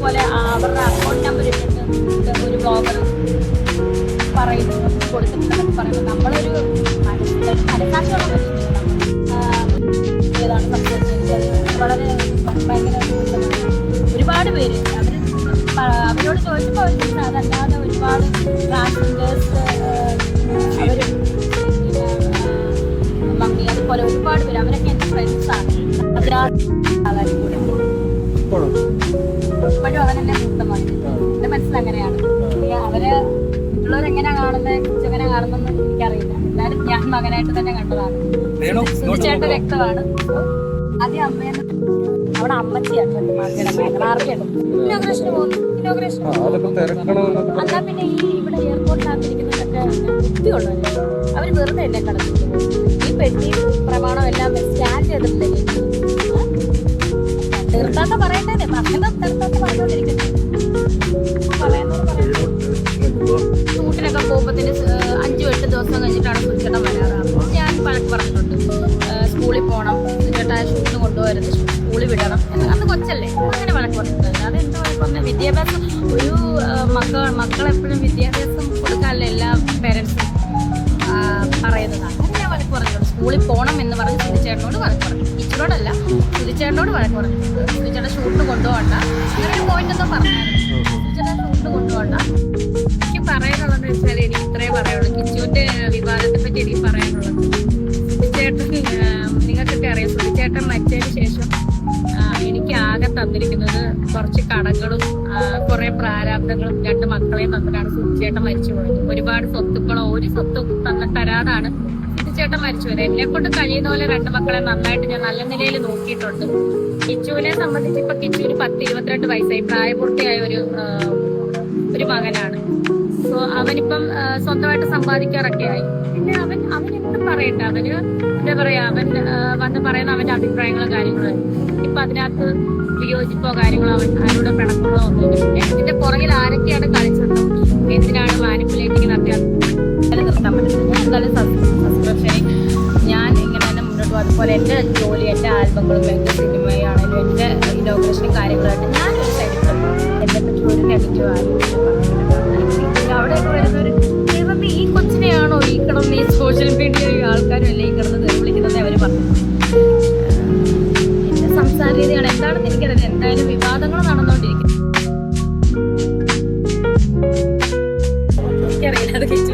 അതുപോലെ അവരുടെ account number ഇട്ടിട്ട് ഒരു ബ്ലോഗർ പറയുന്നു കൊടുത്തിട്ടുണ്ടെന്നൊക്കെ പറയുമ്പോൾ നമ്മളൊരു മനസാക്ഷിയുള്ള ഏതാണ് സംഭവിച്ചത് വളരെ ഭയങ്കര ഒരുപാട് പേര് അവരോട് ചോദിച്ചപ്പോൾ അവർ അതല്ലാതെ ഒരുപാട് ട്രാൻസ്ജെൻഡേഴ്സ് അവരും മമ്മി അതുപോലെ ഒരുപാട് പേര് അവരൊക്കെ എൻ്റെ ഫ്രണ്ട്സാണ് ആകാനും കൂടെ ഇപ്പോഴും അവനെന്നെ കൂട്ടമാണ് എൻ്റെ മനസ്സിലങ്ങനെയാണ് അവര് മറ്റുള്ളവരെങ്ങനെയാ കാണുന്നത് എങ്ങനെ കാണുന്നെന്ന് എനിക്കറിയില്ല. എന്നാലും ഞാൻ മകനായിട്ട് തന്നെ കണ്ടതാണ്. സുധിച്ചേട്ടൻ വ്യക്തമാണ്. ആദ്യം അമ്മേന്ന് അവിടെ അമ്മച്ചിയാണ് ഇനോഗ്രേഷന് പോകുന്നു. എന്നാ പിന്നെ ഈ ഇവിടെ എയർപോർട്ടിനകത്തിരിക്കുന്നതൊക്കെ ബുദ്ധിയുള്ളവര് അവര് വെറുതെ അല്ലേ കടന്നു ഈ പെട്ടി പ്രമാണം എല്ലാം സ്കാൻ ചെയ്തിട്ടില്ലേ തീർത്താത്ത പറയട്ടെ ഭക്ഷണം തീർത്താത്ത പറഞ്ഞോണ്ടിരിക്കുന്നു ഷൂട്ടിനൊക്കെ പോകുമ്പത്തിന് 5-8 ദിവസം കഴിഞ്ഞിട്ടാണ് സുധിച്ചേട്ടൻ വരാറ്. അപ്പോൾ ഞാൻ പലക്ക് പറഞ്ഞിട്ടുണ്ട് സ്കൂളിൽ പോകണം സുധിച്ചേട്ടാ ഷൂട്ടിന് കൊണ്ടുപോകരുത് സ്കൂളിൽ വിടണം അന്ന് കൊച്ചല്ലേ അങ്ങനെ വഴക്ക് പറഞ്ഞിട്ടുണ്ട്. അതെന്താ പറഞ്ഞ വിദ്യാഭ്യാസം ഒരു മക്കളെപ്പോഴും വിദ്യാഭ്യാസം കൊടുക്കാനല്ലേ എല്ലാ പേരൻസും പറയുന്നതാണ്. അങ്ങനെ ഞാൻ വഴക്ക് പറഞ്ഞിട്ടുണ്ട്. സ്കൂളിൽ പോകണം എന്ന് പറഞ്ഞ് സുധിച്ചേട്ടനോട് വഴക്ക് പറഞ്ഞു. ടീച്ചറോടല്ല സുധിച്ചേട്ടനോട് വഴക്ക് പറഞ്ഞിട്ടുണ്ട്. സുധിച്ചേട്ടൻ ഷൂട്ടിന് കൊണ്ടുപോകണ്ട അങ്ങനെ ഒരു പോയിന്റ് എന്തോ പറഞ്ഞായിരുന്നു. സുധിച്ചേട്ടൻ ഷൂട്ടിന് കൊണ്ടുപോകണ്ട. എനിക്ക് പറയാനുള്ളതെന്ന് വെച്ചാൽ എനിക്ക് ഇത്രേ പറയുള്ളൂ. കിച്ചുവിന്റെ വിവാദത്തെ പറ്റി എനിക്ക് പറയാനുള്ളത് സുധിച്ചേട്ടൻ നിങ്ങൾക്കൊക്കെ അറിയാം. സുധിച്ചേട്ടൻ മരിച്ചതിന് ശേഷം എനിക്ക് ആകെ തന്നിരിക്കുന്നത് കുറച്ച് കടങ്ങളും കുറെ പ്രാരാബ്ദങ്ങളും 2 മക്കളെയും തന്നിട്ടാണ് സുധിച്ചേട്ടൻ മരിച്ചു പോയത്. ഒരുപാട് സ്വത്തുക്കളോ ഒരു സ്വത്തും തരാതാണ് സുധിച്ചേട്ടൻ മരിച്ചു പോയത്. എന്നെ കൊണ്ട് കഴിയുന്ന പോലെ 2 മക്കളെ നന്നായിട്ട് ഞാൻ നല്ല നിലയിൽ നോക്കിയിട്ടുണ്ട്. കിച്ചുവിനെ സംബന്ധിച്ച് ഇപ്പൊ കിച്ചുവിന് 10-22 വയസ്സായി പ്രായപൂർത്തിയായ ഒരു മകനാണ്. സോ അവനിപ്പം സ്വന്തമായിട്ട് സമ്പാദിക്കാറൊക്കെ ആയി. പിന്നെ അവൻ എന്തും പറയട്ടെ. അവന് എന്താ പറയാ അവൻ വന്ന് പറയുന്ന അവന്റെ അഭിപ്രായങ്ങളും കാര്യങ്ങളും ഇപ്പൊ അതിനകത്ത് വിയോജിപ്പോ കാര്യങ്ങളോ അവൻ ആരോട് പിണക്കങ്ങളോ ഒന്നുമില്ല. ഇതിന്റെ പുറകിൽ ആരൊക്കെയാണ് കളിച്ചത് എന്തിനാണ് മാനിപ്പുലേറ്റിംഗ് നടത്തിയത് നിർത്താൻ പറ്റുന്നത്. ഞാൻ എന്തായാലും സബ്സ്ക്രിപ്ഷനെ ഞാൻ ഇങ്ങനെ തന്നെ മുന്നോട്ട് പോകും. അതുപോലെ എൻ്റെ ജോലി എൻ്റെ ആൽബങ്ങളും എൻ്റെ സിനിമയാണെങ്കിലും എൻ്റെ ഇനോഗ്രേഷനും കാര്യങ്ങളായിട്ട് ഞാനൊരു സൈഡിൽ എന്നെ പറ്റി ഒരു നെഗറ്റീവ് അവിടെയൊക്കെ വരുന്നവർ ദൈവമേ ഈ കൊച്ചിനെയാണോ ഈ കിടന്ന് ഈ സോഷ്യൽ മീഡിയ ആൾക്കാരും അല്ലേ ഈ കിടന്ന് വിളിക്കുന്നതെന്ന് അവർ പറഞ്ഞു. എൻ്റെ സംസാര രീതിയാണ് എന്താണെന്ന് എനിക്കറിയില്ല. എന്തായാലും വിവാദങ്ങൾ നടന്നുകൊണ്ടിരിക്കും. എനിക്കറിയില്ല അത്